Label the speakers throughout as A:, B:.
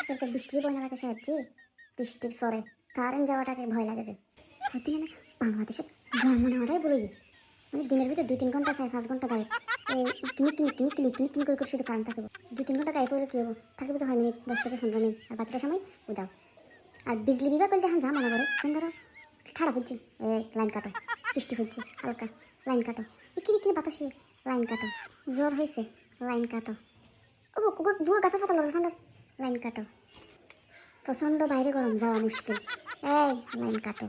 A: আজকালকার বৃষ্টির বন্যা লাগে সাহায্যে বৃষ্টির পরে কারেন্ট যাওয়াটাকে ভয় লাগেছে হয়তো না বাংলাদেশের জন্ম নেওয়াটাই বলে গিয়ে মানে দিনের ভিতরে 2-3 ঘন্টা 4-5 ঘন্টা গায়ে এই কিনি কিনি কিনি কিনি কিনি কিনি করে শুধু কারেন্ট থাকবে 2-3 ঘন্টা গায়ে পড়লে কী হবো থাকবে তো 6 মিনিট 10 থেকে 15 মিনিট আর বাকিটা সময় উদাও আর বিজলি বিভাগ বলতে এখন যা মনে করে সেন ধরো ঠাড়া হচ্ছে এই লাইন কাটো বৃষ্টি হচ্ছে হালকা লাইন কাটো এই কিনি কিনি বাতাসে লাইন কাটো জ্বর হয়েছে লাইন কাটো ও দুয়া গাছা ফাটা লড়ার ঠান্ডার লাইন কাটো প্রচণ্ড বাইরে গরম যাওয়া মুশকিল এই লাইন কাটো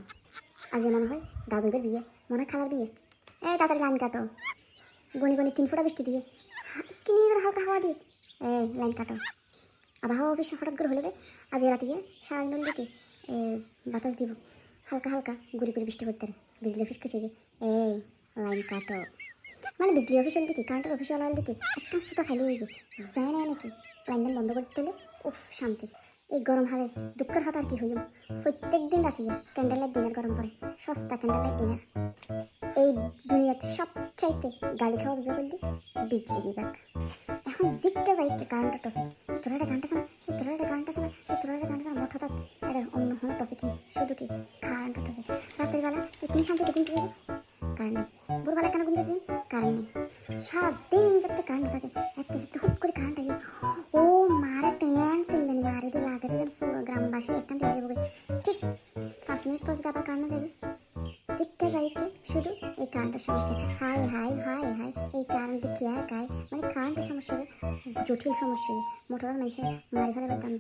A: আজ মনে হয় দাদুদের বিয়ে মনে হয় খালার বিয়ে এই তাড়াতাড়ি লাইন কাটো গনি গনি 3 ফোঁটা বৃষ্টি দিয়ে কিনি করে হালকা হাওয়া দিয়ে এই লাইন কাটো আবহাওয়া অফিসে হঠাৎ করে হলে আজ রাতে গিয়ে সারাদিন দিকে বাতাস দিব হালকা হালকা গুড়ি গুড়ি বৃষ্টি করতে বিজলি অফিস কাছে গিয়ে এই লাইন কাটো মানে বিজলি অফিসের দিকে কারেন্টের অফিসওয়ালার দিকে একটা সুতা খালি হয়ে গিয়ে যায় না নাকি লাইন বন্ধ করতে দিলে উফ শান্তি এই গরম হালে দুঃখের হাত আর কি হইম প্রত্যেক দিন রাতে ক্যান্ডেল লাইট ডিনার গরম করে সস্তা ক্যান্ডেল লাইট ডিনার এই দুনিয়াতে সবচাইতে গালি খাওয়া বিভাগ বলতে বিজলি বিভাগ এখন জিততে যাইতে কারেন্টের টপিক তোরা একটা গানটা শোনা তোরা একটা গানটা শোনা তোরা একটা গানটা শোনা মোট হঠাৎ এটা অন্য কোনো টপিক নেই শুধু কি কারেন্টের টপিক রাতের বেলা তুই শান্তিতে ঘুমতে যাবি কারেন্ট নেই ভোরবেলা কেন ঘুমতে যাবি কারেন্ট নেই সারাদিন যাতে কারেন্ট থাকে একটা যাতে হুট করে কারেন্ট আগে ও মারে ট্যাং চললেনি মারে দিয়ে লাগাতে যেন পুরো গ্রামবাসী একখান দিয়ে যাবো ঠিক 5 মিনিট পর যদি আবার কারেন্ট যাবে জিততে যাইতে শুধু এই কারেন্টের সমস্যা হাই হাই হাই হাই এই কারেন্টে কে গায় মানে কারেন্টের সমস্যা জটিল সমস্যা মোটা মানুষের মারি ফেলে বেতন